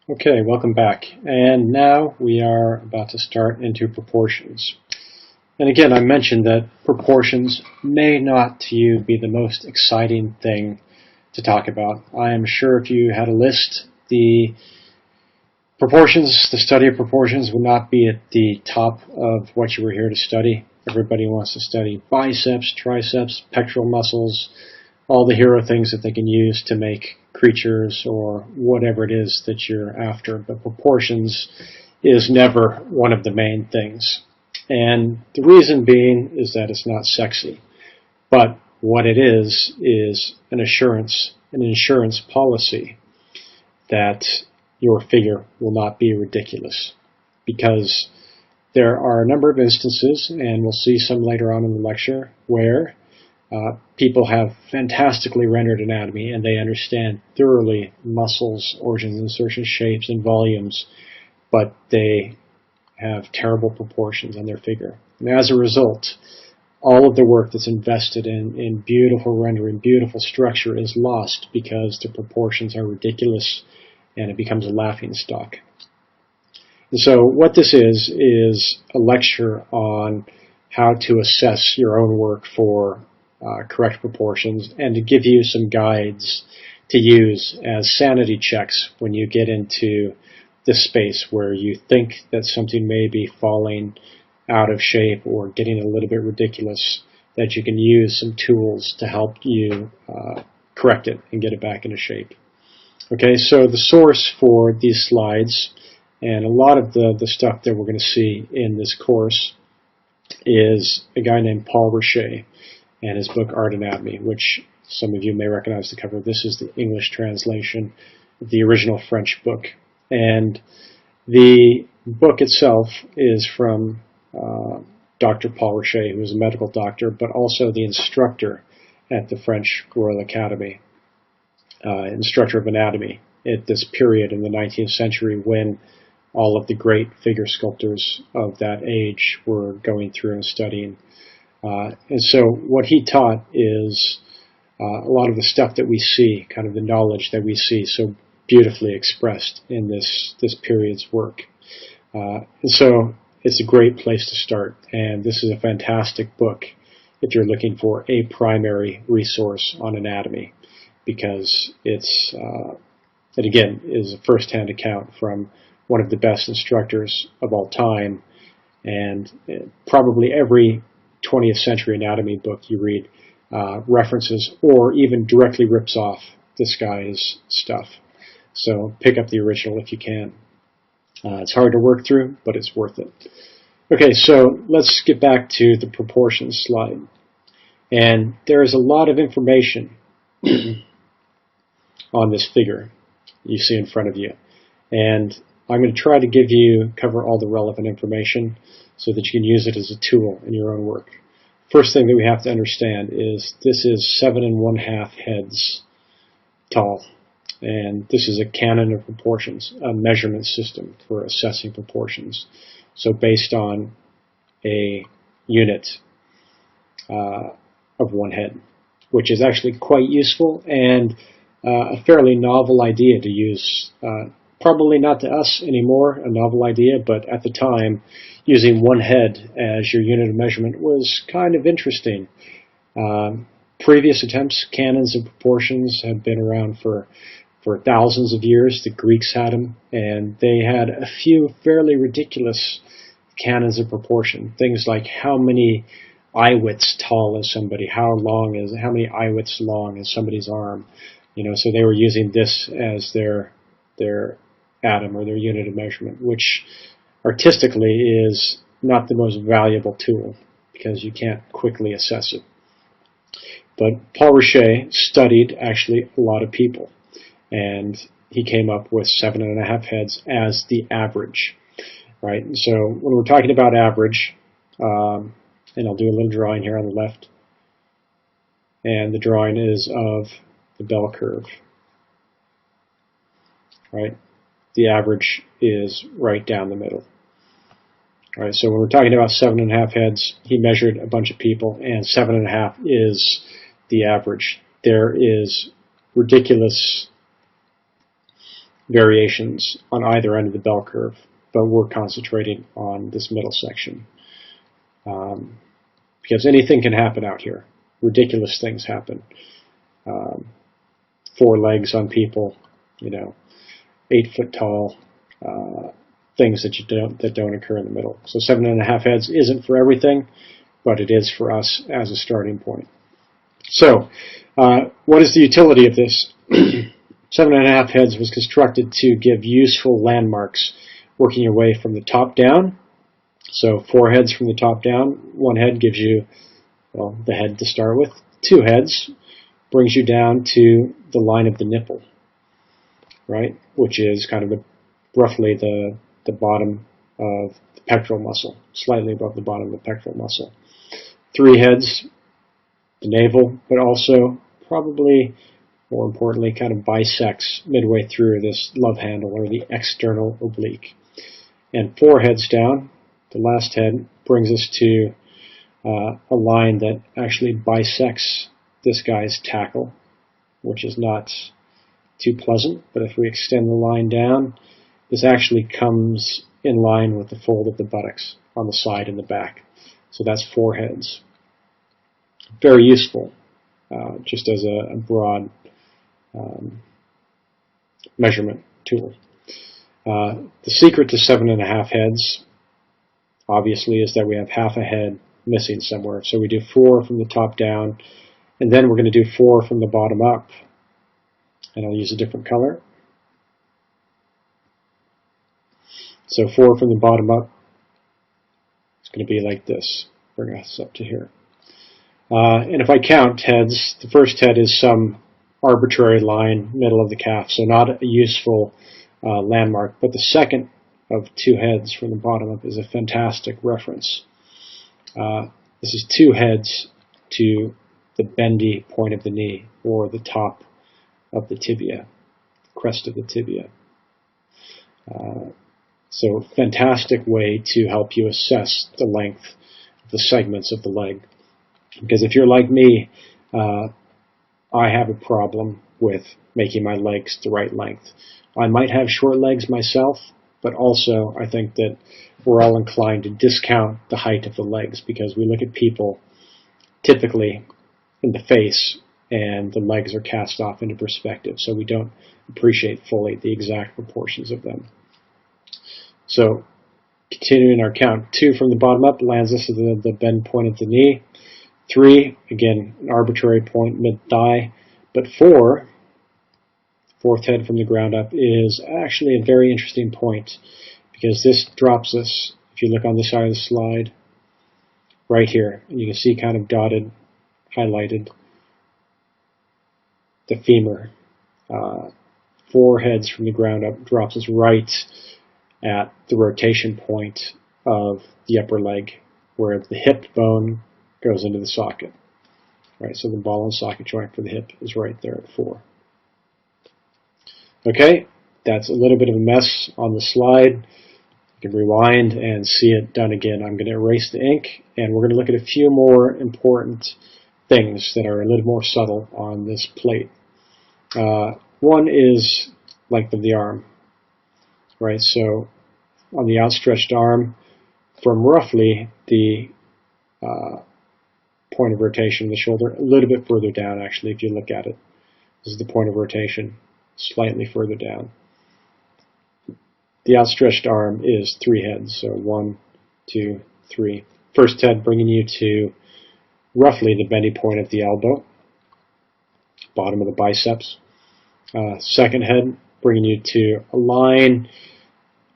Okay, welcome back. And now we are about to start into proportions. And again, I mentioned that proportions may not to you be the most exciting thing to talk about. I am sure if you had a list, the study of proportions would not be at the top of what you were here to study. Everybody wants to study biceps, triceps, pectoral muscles, all the hero things that they can use to make creatures or whatever it is that you're after. But proportions is never one of the main things. And the reason being is that it's not sexy. But what it is an insurance policy that your figure will not be ridiculous. Because there are a number of instances, and we'll see some later on in the lecture, where people have fantastically rendered anatomy and they understand thoroughly muscles, origins, insertions, shapes, and volumes, but they have terrible proportions on their figure. And as a result, all of the work that's invested in beautiful rendering, beautiful structure is lost because the proportions are ridiculous and it becomes a laughingstock. And so what this is a lecture on how to assess your own work for correct proportions and to give you some guides to use as sanity checks when you get into this space where you think that something may be falling out of shape or getting a little bit ridiculous, that you can use some tools to help you correct it and get it back into shape. Okay, so the source for these slides and a lot of the stuff that we're going to see in this course is a guy named Paul Richet and his book Art Anatomy, which some of you may recognize the cover. This is the English translation of the original French book. And the book itself is from Dr. Paul Richet, who is a medical doctor, but also the instructor at the French Royal Academy, instructor of anatomy at this period in the 19th century when all of the great figure sculptors of that age were going through and studying. And so what he taught is a lot of the stuff that we see, kind of the knowledge that we see so beautifully expressed in this period's work. And so it's a great place to start, and this is a fantastic book if you're looking for a primary resource on anatomy, because it again is a first-hand account from one of the best instructors of all time, and probably every 20th century anatomy book you read references or even directly rips off this guy's stuff. So pick up the original if you can. It's hard to work through, but it's worth it. Okay, so let's get back to the proportions slide. And there is a lot of information on this figure you see in front of you. And I'm going to try to cover all the relevant information so that you can use it as a tool in your own work. First thing that we have to understand is this is 7 1/2 heads tall. And this is a canon of proportions, a measurement system for assessing proportions. So based on a unit of one head, which is actually quite useful and a fairly novel idea to use. Probably not to us anymore, a novel idea, but at the time, using one head as your unit of measurement was kind of interesting. Previous attempts, canons of proportions, have been around for thousands of years. The Greeks had them, and they had a few fairly ridiculous canons of proportion. Things like how many eye-widths tall is somebody, how many eye-widths long is somebody's arm. So they were using this as their atom or their unit of measurement, which artistically is not the most valuable tool because you can't quickly assess it. But Paul Richet studied actually a lot of people, and he came up with 7 1/2 heads as the average, right? And so when we're talking about average, and I'll do a little drawing here on the left, and the drawing is of the bell curve, right? The average is right down the middle. All right, so when we're talking about 7 1/2 heads, he measured a bunch of people, and 7 1/2 is the average. There is ridiculous variations on either end of the bell curve, but we're concentrating on this middle section. Because anything can happen out here. Ridiculous things happen. 4 legs on people, 8 foot tall, things that don't occur in the middle. So 7.5 heads isn't for everything, but it is for us as a starting point. So, what is the utility of this? 7.5 heads was constructed to give useful landmarks, working your way from the top down. So 4 heads from the top down. 1 head gives you, well, the head to start with. 2 heads brings you down to the line of the nipple, right? Which is kind of roughly the bottom of the pectoral muscle, slightly above the bottom of the pectoral muscle. 3 heads, the navel, but also probably more importantly kind of bisects midway through this love handle or the external oblique. And 4 heads down, the last head brings us to a line that actually bisects this guy's tackle, which is not too pleasant, but if we extend the line down, this actually comes in line with the fold of the buttocks on the side and the back. So that's 4 heads. Very useful, just as a broad measurement tool. The secret to 7.5 heads, obviously, is that we have half a head missing somewhere. So we do 4 from the top down, and then we're going to do 4 from the bottom up. And I'll use a different color. So 4 from the bottom up, it's going to be like this. Bring us up to here. And if I count heads, the first head is some arbitrary line, middle of the calf, so not a useful landmark. But the second of 2 heads from the bottom up is a fantastic reference. This is 2 heads to the bendy point of the knee, or the top of the tibia, crest of the tibia. So fantastic way to help you assess the length of the segments of the leg. Because if you're like me, I have a problem with making my legs the right length. I might have short legs myself, but also I think that we're all inclined to discount the height of the legs because we look at people typically in the face and the legs are cast off into perspective, so we don't appreciate fully the exact proportions of them. So continuing our count, 2 from the bottom up lands us at the bend point of the knee. 3, again, an arbitrary point mid-thigh, but 4, 4th head from the ground up, is actually a very interesting point because this drops us, if you look on the side of the slide, right here, and you can see kind of dotted, highlighted, the femur. 4 heads from the ground up drops us right at the rotation point of the upper leg, where the hip bone goes into the socket. Right, so the ball and socket joint for the hip is right there at 4. Okay, that's a little bit of a mess on the slide. You can rewind and see it done again. I'm going to erase the ink, and we're going to look at a few more important things that are a little more subtle on this plate. One is length of the arm. Right, so on the outstretched arm, from roughly the point of rotation of the shoulder, a little bit further down actually if you look at it. This is the point of rotation, slightly further down. The outstretched arm is 3 heads, so 1, 2, 3. First head bringing you to roughly the bendy point of the elbow, bottom of the biceps. Second head bringing you to a line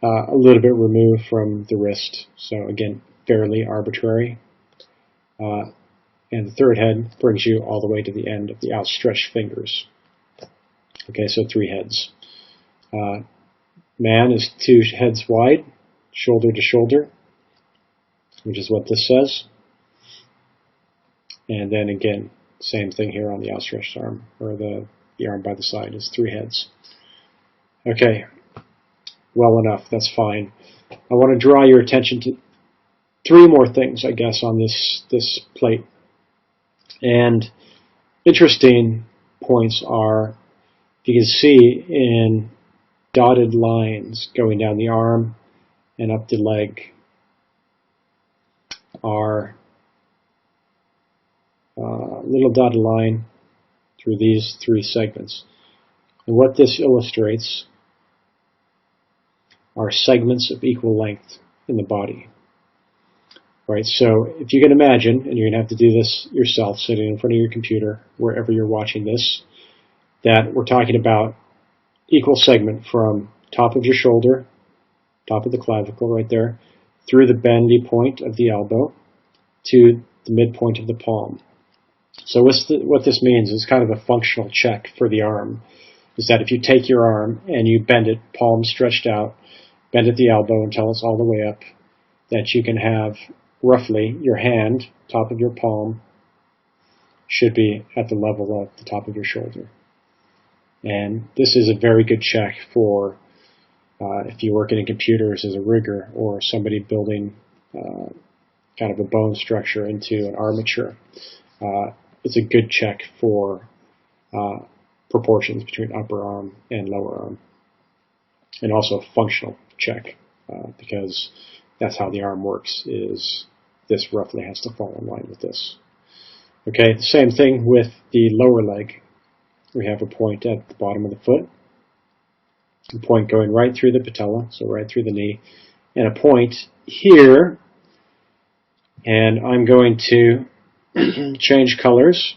a little bit removed from the wrist, so again, fairly arbitrary. And the third head brings you all the way to the end of the outstretched fingers. Okay, so 3 heads. Man is 2 heads wide, shoulder to shoulder, which is what this says. And then again, same thing here on the outstretched arm, or the arm by the side is 3 heads. Okay, well enough, that's fine. I want to draw your attention to 3 more things, I guess, on this plate. And interesting points are, you can see in dotted lines going down the arm and up the leg are a little dotted line through these three segments. And what this illustrates are segments of equal length in the body. Right, so if you can imagine, and you're going to have to do this yourself, sitting in front of your computer, wherever you're watching this, that we're talking about equal segment from top of your shoulder, top of the clavicle right there, through the bendy point of the elbow to the midpoint of the palm. So what this means is kind of a functional check for the arm, is that if you take your arm and you bend it, palm stretched out, bend at the elbow until it's all the way up, that you can have roughly your hand, top of your palm, should be at the level of the top of your shoulder. And this is a very good check for if you're working in computers as a rigger or somebody building kind of a bone structure into an armature. It's a good check for proportions between upper arm and lower arm. And also a functional check because that's how the arm works, is this roughly has to fall in line with this. Okay, the same thing with the lower leg. We have a point at the bottom of the foot, a point going right through the patella, so right through the knee, and a point here, and I'm going to change colors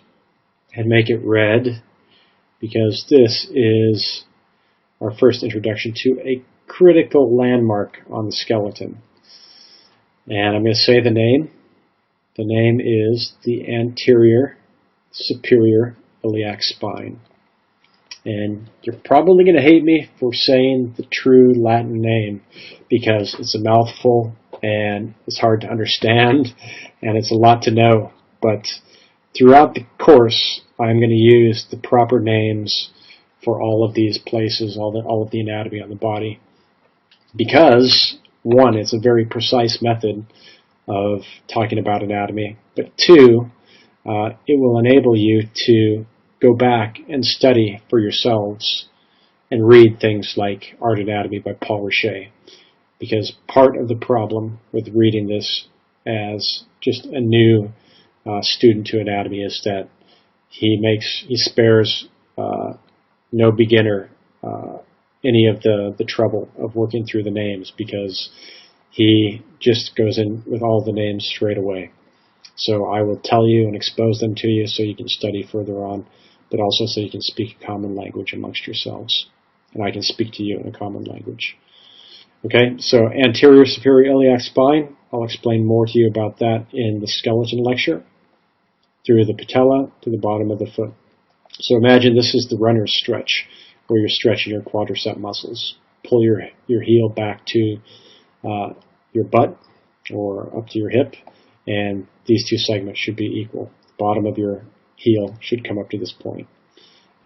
and make it red because this is our first introduction to a critical landmark on the skeleton. And I'm going to say the name. The name is the anterior superior iliac spine. And you're probably going to hate me for saying the true Latin name because it's a mouthful and it's hard to understand and it's a lot to know. But throughout the course, I'm going to use the proper names for all of these places, all of the anatomy on the body. Because, one, it's a very precise method of talking about anatomy, but two, it will enable you to go back and study for yourselves and read things like Art Anatomy by Paul Richet. Because part of the problem with reading this as just a new student to anatomy is that he spares no beginner any of the trouble of working through the names because he just goes in with all the names straight away. So I will tell you and expose them to you so you can study further on, but also so you can speak a common language amongst yourselves. And I can speak to you in a common language. Okay, so anterior superior iliac spine, I'll explain more to you about that in the skeleton lecture, through the patella to the bottom of the foot. So imagine this is the runner's stretch, where you're stretching your quadricep muscles. Pull your heel back to your butt or up to your hip, and these two segments should be equal. The bottom of your heel should come up to this point.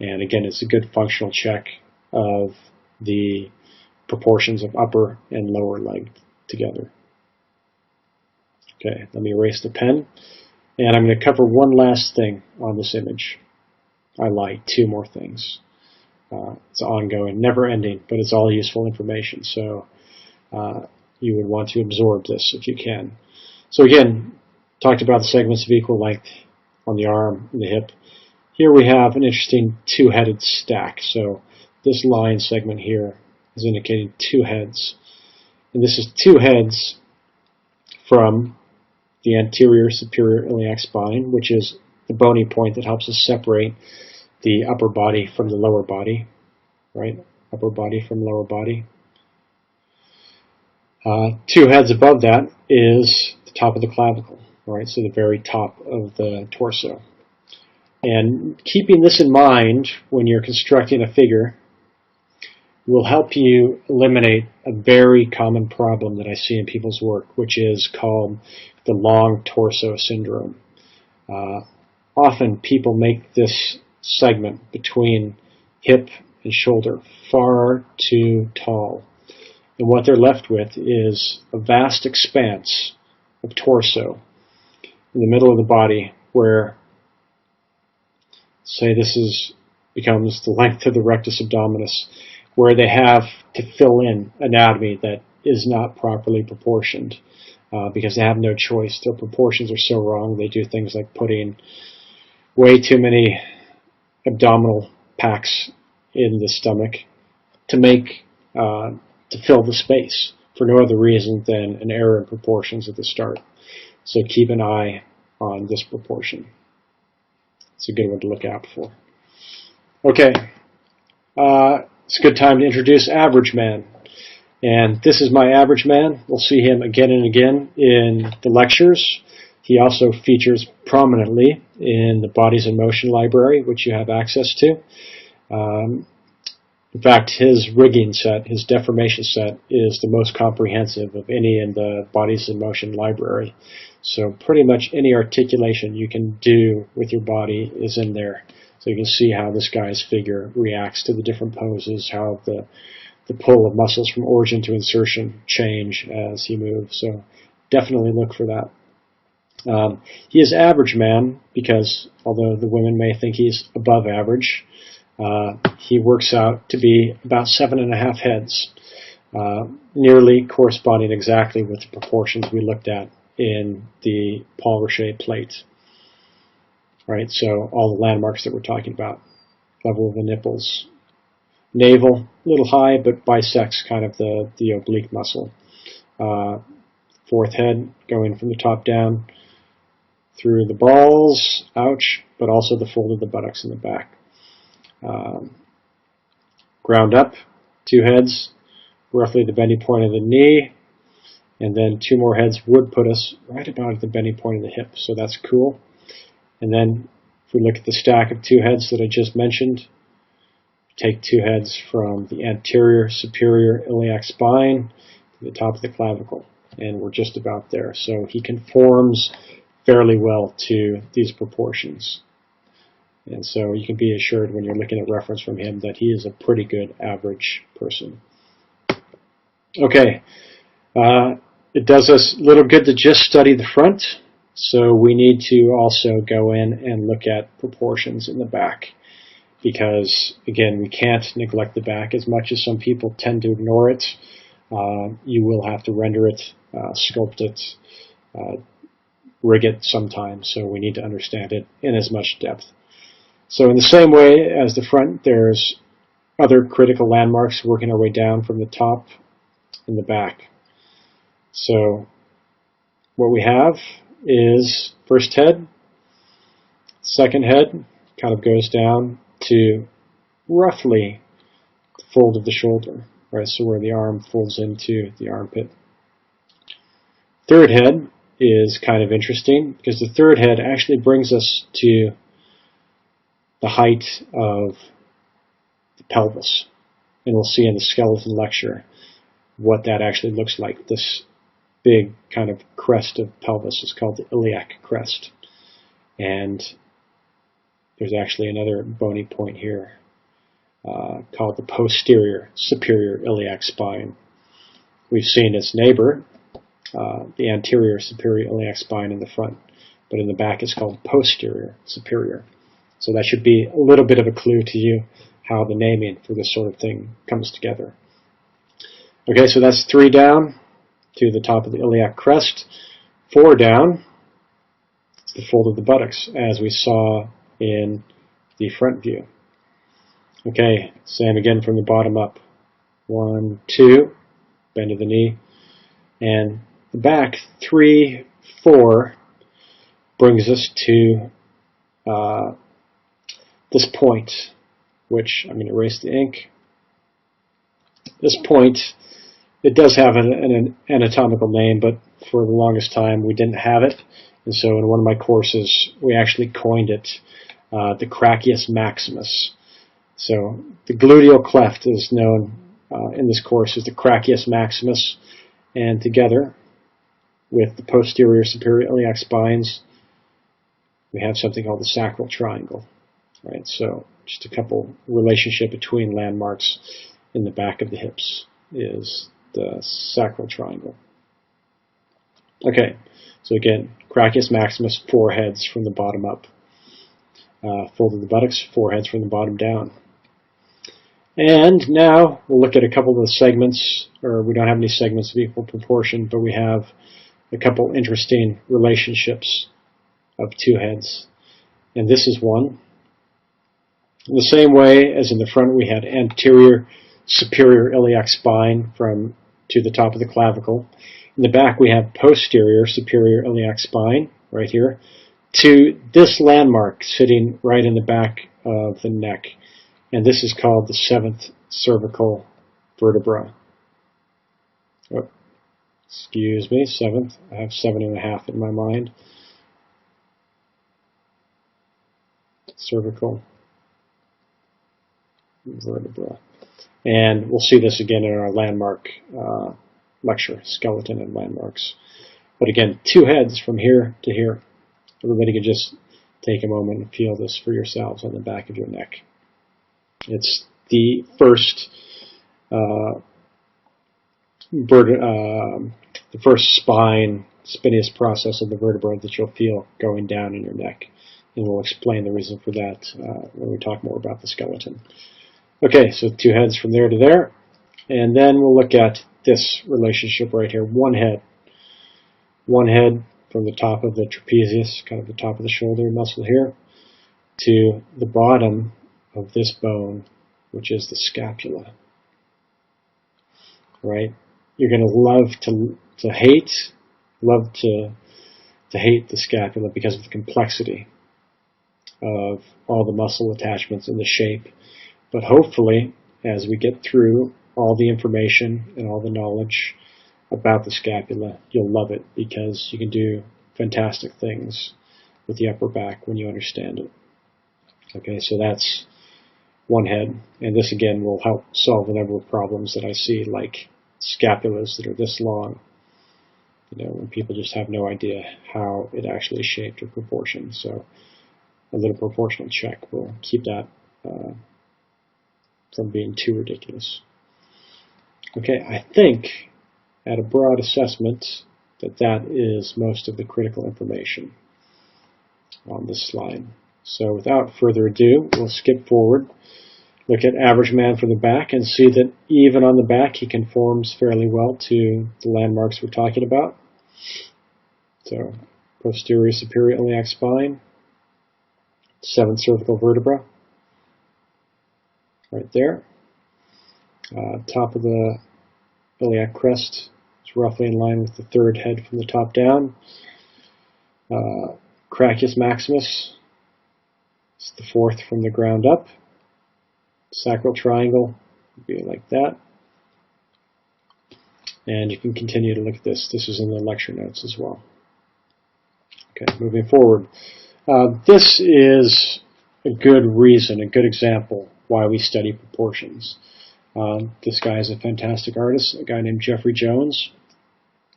And again, it's a good functional check of the proportions of upper and lower leg together. Okay, let me erase the pen. And I'm going to cover one last thing on this image. I lied, two more things. It's ongoing, never ending, but it's all useful information. So you would want to absorb this if you can. So again, talked about the segments of equal length on the arm and the hip. Here we have an interesting two-headed stack. So this line segment here is indicating two heads. And this is two heads from the anterior superior iliac spine, which is the bony point that helps us separate the upper body from the lower body, right? Upper body from lower body. Two heads above that is the top of the clavicle, right? So the very top of the torso. And keeping this in mind when you're constructing a figure will help you eliminate a very common problem that I see in people's work, which is called the long torso syndrome. Often people make this segment between hip and shoulder far too tall. And what they're left with is a vast expanse of torso in the middle of the body where, say this becomes the length of the rectus abdominis, where they have to fill in anatomy that is not properly proportioned because they have no choice. Their proportions are so wrong. They do things like putting way too many abdominal packs in the stomach to make to fill the space for no other reason than an error in proportions at the start. So keep an eye on this proportion. It's a good one to look out for. Okay, it's a good time to introduce average man. And this is my average man. We'll see him again and again in the lectures. He also features prominently in the Bodies in Motion library, which you have access to. In fact, his rigging set, his deformation set, is the most comprehensive of any in the Bodies in Motion library. So pretty much any articulation you can do with your body is in there. So you can see how this guy's figure reacts to the different poses, how the pull of muscles from origin to insertion change as he moves. So definitely look for that. He is average man because although the women may think he's above average, he works out to be about 7.5 heads, nearly corresponding exactly with the proportions we looked at in the Paul Rocher plate. Right, so all the landmarks that we're talking about, level of the nipples, navel, a little high, but bisects kind of the oblique muscle. Fourth head going from the top down through the balls, ouch, but also the fold of the buttocks in the back. Ground up, 2 heads, roughly the bending point of the knee, and then 2 more heads would put us right about at the bending point of the hip, so that's cool. And then if we look at the stack of 2 heads that I just mentioned, take 2 heads from the anterior superior iliac spine to the top of the clavicle, and we're just about there. So he conforms fairly well to these proportions. And so you can be assured when you're looking at reference from him that he is a pretty good average person. Okay, it does us little good to just study the front, so we need to also go in and look at proportions in the back. Because, again, we can't neglect the back as much as some people tend to ignore it. You will have to render it, sculpt it, rig it sometimes, so we need to understand it in as much depth. So in the same way as the front, there's other critical landmarks working our way down from the top and the back. So what we have is first head, second head, kind of goes down to roughly the fold of the shoulder, right? So where the arm folds into the armpit. Third head is kind of interesting because the third head actually brings us to the height of the pelvis. And we'll see in the skeleton lecture what that actually looks like. This big kind of crest of pelvis is called the iliac crest. And there's actually another bony point here called the posterior superior iliac spine. We've seen its neighbor, the anterior superior iliac spine in the front, but in the back it's called posterior superior. So that should be a little bit of a clue to you how the naming for this sort of thing comes together. Okay, so that's 3 down to the top of the iliac crest. 4 down, it's the fold of the buttocks, as we saw in the front view. Okay, same again from the bottom up. 1, 2, bend of the knee. And the back, 3, 4, brings us to this point, which I'm going to erase the ink. This point, it does have an anatomical name, but for the longest time we didn't have it. And so in one of my courses, we actually coined it the Brachius maximus. So the gluteal cleft is known in this course as the Brachius maximus, and together with the posterior superior iliac spines, we have something called the sacral triangle. Right, so just a couple relationship between landmarks in the back of the hips is the sacral triangle. Okay, so again, Brachius maximus, 4 heads from the bottom up. Fold of the buttocks, 4 heads from the bottom down. And now we'll look at a couple of the segments, or we don't have any segments of equal proportion, but we have a couple interesting relationships of two heads. And this is one. In the same way as in the front, we had anterior superior iliac spine to the top of the clavicle. In the back, we have posterior superior iliac spine, right here, to this landmark sitting right in the back of the neck. And this is called the 7th cervical vertebra. Oh, excuse me, 7th. I have 7.5 in my mind. Cervical vertebra. And we'll see this again in our landmark lecture, skeleton and landmarks. But again, two heads from here to here. Everybody can just take a moment and feel this for yourselves on the back of your neck. It's the first spinous process of the vertebra that you'll feel going down in your neck. And we'll explain the reason for that when we talk more about the skeleton. Okay, so two heads from there to there. And then we'll look at this relationship right here. One head. One head from the top of the trapezius, kind of the top of the shoulder muscle here, to the bottom of this bone, which is the scapula. Right? You're going to love to hate the scapula because of the complexity of all the muscle attachments and the shape. But hopefully, as we get through all the information and all the knowledge about the scapula, you'll love it because you can do fantastic things with the upper back when you understand it. Okay, so that's one head, and this again will help solve a number of problems that I see, like scapulas that are this long. You know, when people just have no idea how it actually is shaped or proportioned. So a little proportional check will keep that from being too ridiculous. Okay, I think at a broad assessment that is most of the critical information on this slide. So without further ado, we'll skip forward, look at average man from the back, and see that even on the back he conforms fairly well to the landmarks we're talking about. So posterior superior iliac spine, 7th cervical vertebra, right there. Top of the iliac crest is roughly in line with the 3rd head from the top down. Brachius maximus is the 4th from the ground up. Sacral triangle would be like that. And you can continue to look at this. This is in the lecture notes as well. Okay, moving forward. This is a good reason, a good example why we study proportions. This guy is a fantastic artist, a guy named Jeffrey Jones.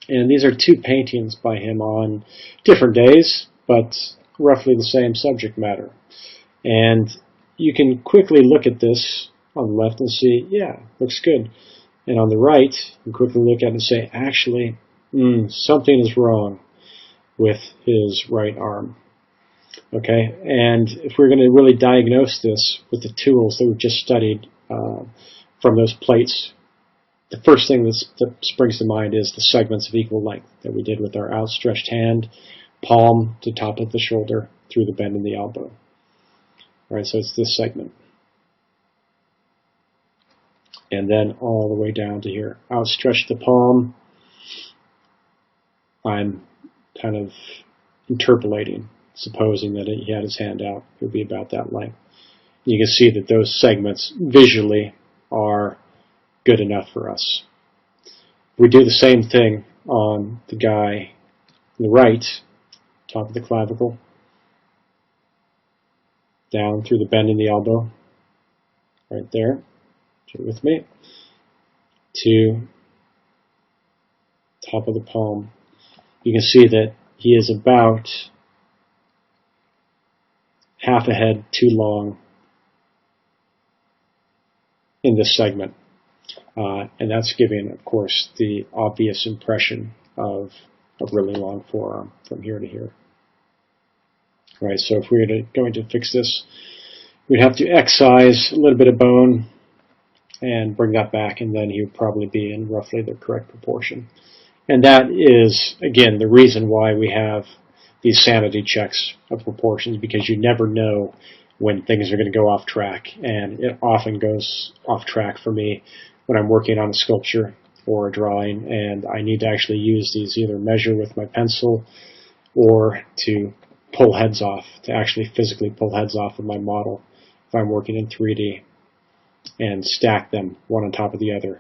And these are two paintings by him on different days, but roughly the same subject matter. And you can quickly look at this on the left and see, yeah, looks good. And on the right, you can quickly look at it and say, actually, something is wrong with his right arm. Okay, and if we're going to really diagnose this with the tools that we've just studied from those plates, the first thing that springs to mind is the segments of equal length that we did with our outstretched hand, palm to top of the shoulder through the bend in the elbow. All right, so it's this segment. And then all the way down to here. Outstretch the palm. I'm kind of interpolating, supposing that he had his hand out. It would be about that length. You can see that those segments visually are good enough for us. We do the same thing on the guy on the right, top of the clavicle, down through the bend in the elbow, right there, do it with me, to top of the palm. You can see that he is about half a head too long in this segment. And that's giving, of course, the obvious impression of a really long forearm from here to here. All right, so if we were going to fix this, we'd have to excise a little bit of bone and bring that back, and then he would probably be in roughly the correct proportion. And that is, again, the reason why we have these sanity checks of proportions, because you never know when things are going to go off track, and it often goes off track for me when I'm working on a sculpture or a drawing, and I need to actually use these, either measure with my pencil or to pull heads off, to actually physically pull heads off of my model if I'm working in 3D, and stack them one on top of the other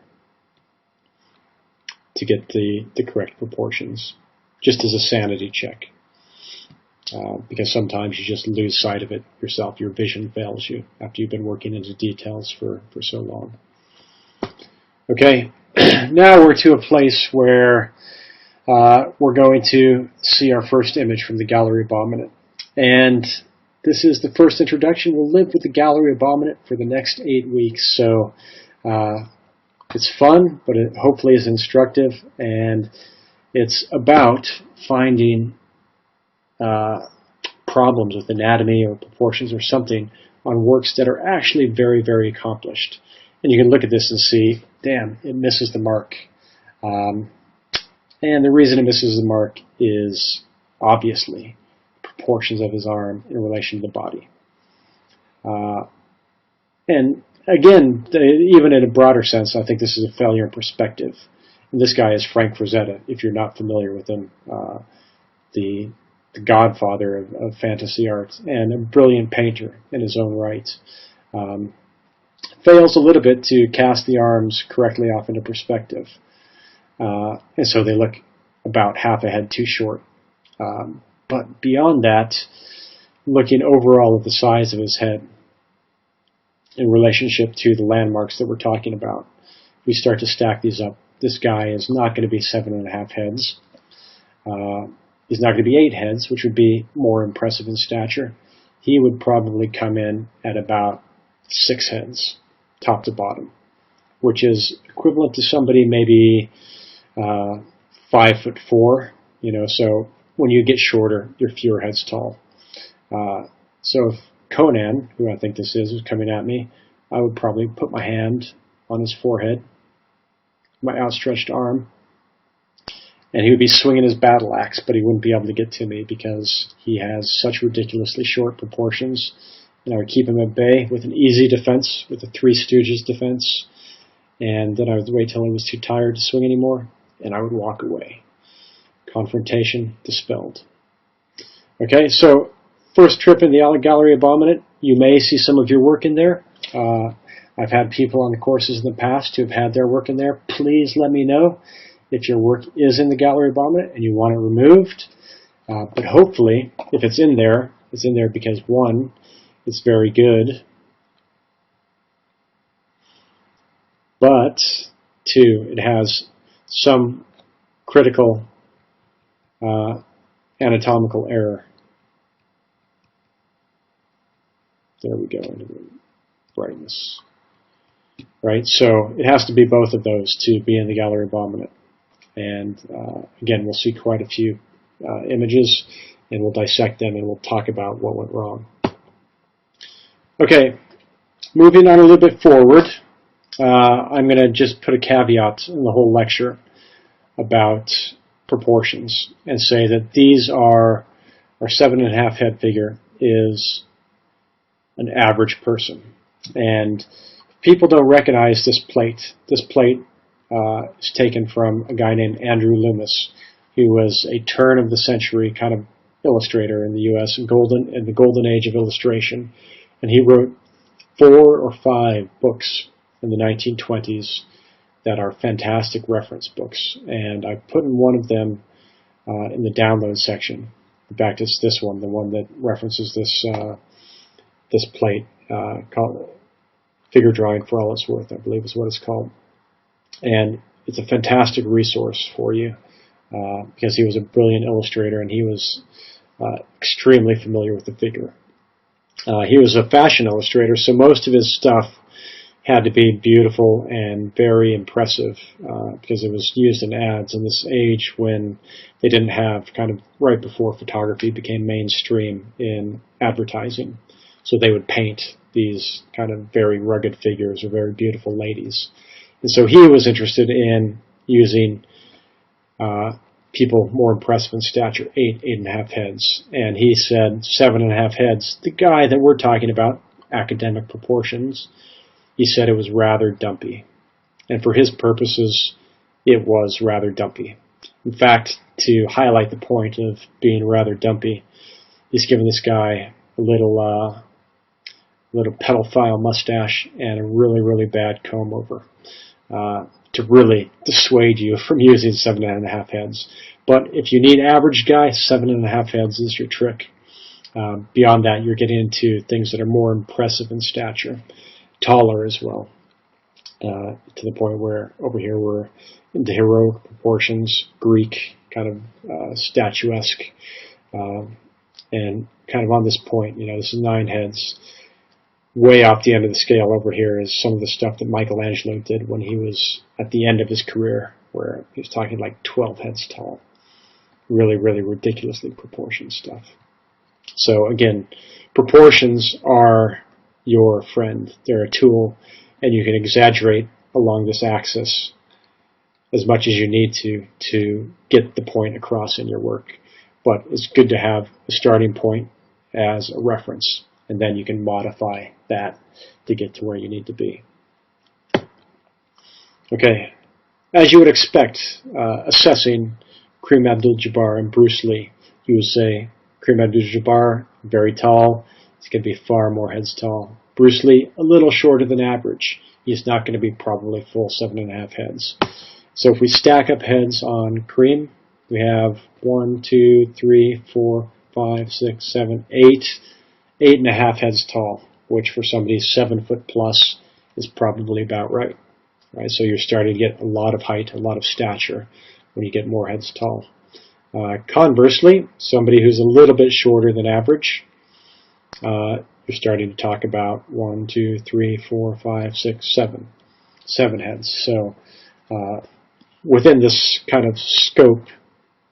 to get the correct proportions, just as a sanity check. Because sometimes you just lose sight of it yourself. Your vision fails you after you've been working into details for so long. Okay, now we're to a place where we're going to see our first image from the gallery abominant. And this is the first introduction. We'll live with the gallery abominant for the next 8 weeks. So it's fun, but it hopefully is instructive. And it's about finding problems with anatomy or proportions or something on works that are actually very, very accomplished. And you can look at this and see, damn, it misses the mark. And the reason it misses the mark is obviously proportions of his arm in relation to the body. And again, even in a broader sense, I think this is a failure in perspective. And this guy is Frank Frazetta, if you're not familiar with him, the godfather of fantasy art, and a brilliant painter in his own right. Fails a little bit to cast the arms correctly off into perspective. And so they look about half a head too short. But beyond that, looking overall at the size of his head in relationship to the landmarks that we're talking about, we start to stack these up. This guy is not going to be 7.5 heads. He's not going to be 8 heads, which would be more impressive in stature. He would probably come in at about 6 heads, top to bottom, which is equivalent to somebody maybe 5'4". So when you get shorter, you're fewer heads tall. So if Conan, who I think this is coming at me, I would probably put my hand on his forehead, my outstretched arm, and he would be swinging his battle axe, but he wouldn't be able to get to me because he has such ridiculously short proportions. And I would keep him at bay with an easy defense, with a Three Stooges defense, and then I would wait till he was too tired to swing anymore, and I would walk away. Confrontation dispelled. Okay, so first trip in the gallery abominant, you may see some of your work in there. I've had people on the courses in the past who have had their work in there. Please let me know if your work is in the gallery abominant and you want it removed. But hopefully, if it's in there because, one, it's very good, but two, it has some critical anatomical error. There we go, into the brightness. Right, so it has to be both of those to be in the gallery abominant. And again, we'll see quite a few images, and we'll dissect them, and we'll talk about what went wrong. Okay, moving on a little bit forward, I'm going to just put a caveat in the whole lecture about proportions and say that these are, our 7.5 head figure is an average person. And people don't recognize this plate. This plate is taken from a guy named Andrew Loomis, who was a turn of the century kind of illustrator in the U.S. in the golden age of illustration. And he wrote 4 or 5 books in the 1920s that are fantastic reference books. And I put in one of them in the download section. In fact, it's this one, the one that references this plate, called Figure Drawing for All It's Worth, I believe is what it's called. And it's a fantastic resource for you because he was a brilliant illustrator and he was extremely familiar with the figure. He was a fashion illustrator, so most of his stuff had to be beautiful and very impressive because it was used in ads in this age when they didn't have, kind of right before photography became mainstream in advertising. So they would paint these kind of very rugged figures or very beautiful ladies. And so he was interested in using people more impressive in stature, 8.5 heads. And he said 7.5 heads. The guy that we're talking about, academic proportions, he said it was rather dumpy. And for his purposes, it was rather dumpy. In fact, to highlight the point of being rather dumpy, he's given this guy a little pedophile mustache and a really, really bad comb over to really dissuade you from using 7.5 heads. But if you need average guy, 7.5 heads is your trick. Beyond that, you're getting into things that are more impressive in stature, taller as well, to the point where over here we're into heroic proportions, Greek kind of statuesque, and kind of on this point, this is 9 heads. Way off the end of the scale over here is some of the stuff that Michelangelo did when he was at the end of his career, where he was talking like 12 heads tall. Really, really ridiculously proportioned stuff. So again, proportions are your friend. They're a tool, and you can exaggerate along this axis as much as you need to get the point across in your work. But it's good to have a starting point as a reference, and then you can modify that to get to where you need to be. Okay, as you would expect, assessing Kareem Abdul-Jabbar and Bruce Lee, you would say Kareem Abdul-Jabbar, very tall, he's going to be far more heads tall. Bruce Lee, a little shorter than average. He's not going to be probably full 7.5 heads. So if we stack up heads on Kareem, we have 1, 2, 3, 4, 5, 6, 7, 8. 8.5 heads tall, which for somebody 7 foot plus is probably about right. So you're starting to get a lot of height, a lot of stature when you get more heads tall. Conversely, somebody who's a little bit shorter than average, you're starting to talk about 1, 2, 3, 4, 5, 6, 7. 7 heads. So within this kind of scope,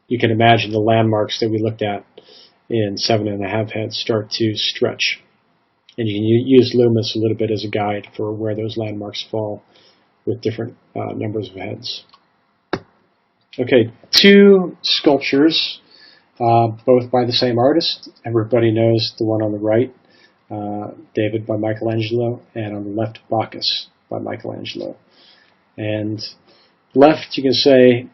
you can imagine the landmarks that we looked at in 7.5 heads start to stretch. And you can use Loomis a little bit as a guide for where those landmarks fall with different numbers of heads. Okay, 2 sculptures, both by the same artist. Everybody knows the one on the right, David by Michelangelo, and on the left, Bacchus by Michelangelo. And left, you can say,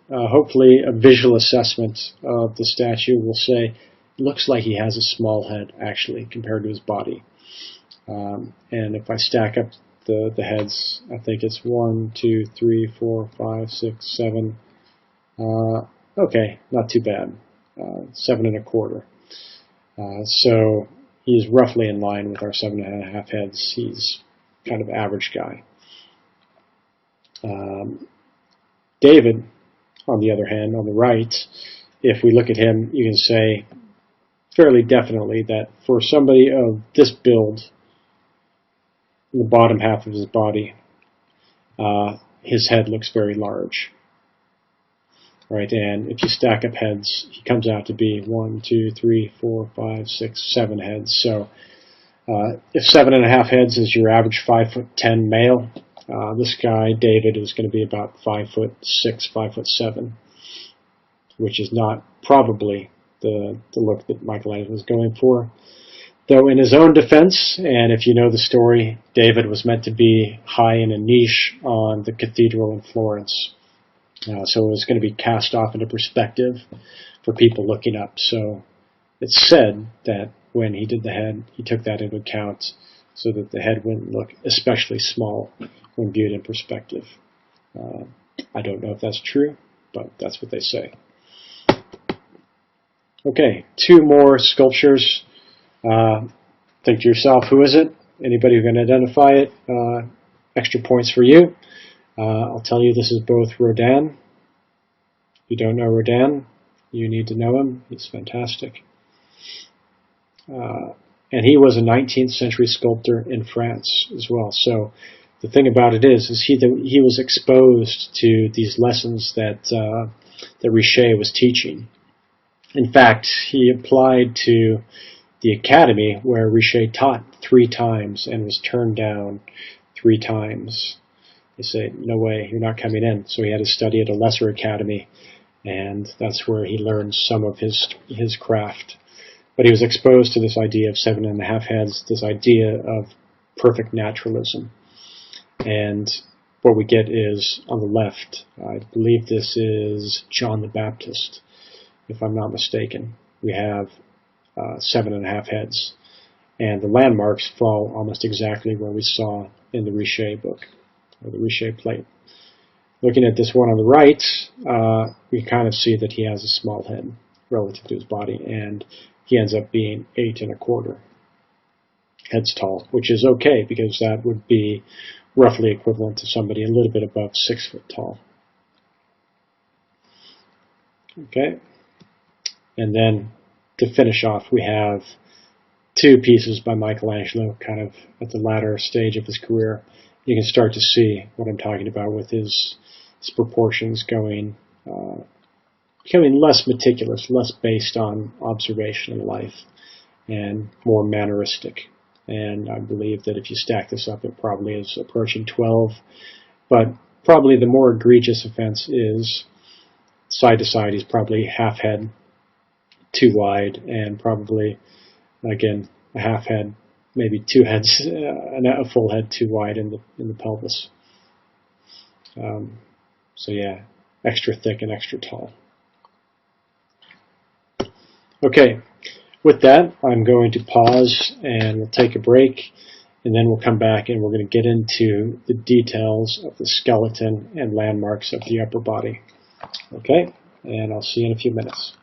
hopefully a visual assessment of the statue will say, looks like he has a small head, actually, compared to his body. And if I stack up the heads, I think it's 1, 2, 3, 4, 5, 6, 7. Okay, not too bad. 7.25. So he's roughly in line with our 7.5 heads. He's kind of average guy. David, on the other hand, on the right, if we look at him, you can say fairly definitely that for somebody of this build, in the bottom half of his body, his head looks very large. Right, and if you stack up heads, he comes out to be 1, 2, 3, 4, 5, 6, 7 heads. So if 7.5 heads is your average 5'10" male, this guy, David, is going to be about 5'6", 5'7", which is not probably the look that Michelangelo was going for. Though in his own defense, and if you know the story, David was meant to be high in a niche on the cathedral in Florence. So it was going to be cast off into perspective for people looking up. So it's said that when he did the head, he took that into account so that the head wouldn't look especially small when viewed in perspective. I don't know if that's true, but that's what they say. Okay, 2 more sculptures. Think to yourself, who is it? Anybody who can identify it? Extra points for you. I'll tell you this is both Rodin. If you don't know Rodin, you need to know him. He's fantastic. And he was a 19th century sculptor in France as well. So the thing about it is he was exposed to these lessons that Richer was teaching. In fact, he applied to the academy where Richer taught 3 times and was turned down 3 times. They say, no way, you're not coming in. So he had to study at a lesser academy, and that's where he learned some of his craft. But he was exposed to this idea of 7.5 heads, this idea of perfect naturalism. And what we get is, on the left, I believe this is John the Baptist, if I'm not mistaken. We have 7.5 heads. And the landmarks fall almost exactly where we saw in the Richer book, or the Richer plate. Looking at this one on the right, we kind of see that he has a small head relative to his body, and he ends up being 8.25 heads tall, which is okay, because that would be roughly equivalent to somebody a little bit above 6 foot tall. Okay, and then to finish off, we have 2 pieces by Michelangelo, kind of at the latter stage of his career. You can start to see what I'm talking about with his proportions becoming less meticulous, less based on observation in life, and more manneristic. And I believe that if you stack this up, it probably is approaching 12. But probably the more egregious offense is side to side. He's probably half head too wide, and probably, again, a half head, maybe 2 heads, a full head too wide in the pelvis. So yeah, extra thick and extra tall. Okay, with that, I'm going to pause and we'll take a break, and then we'll come back and we're going to get into the details of the skeleton and landmarks of the upper body. Okay, and I'll see you in a few minutes.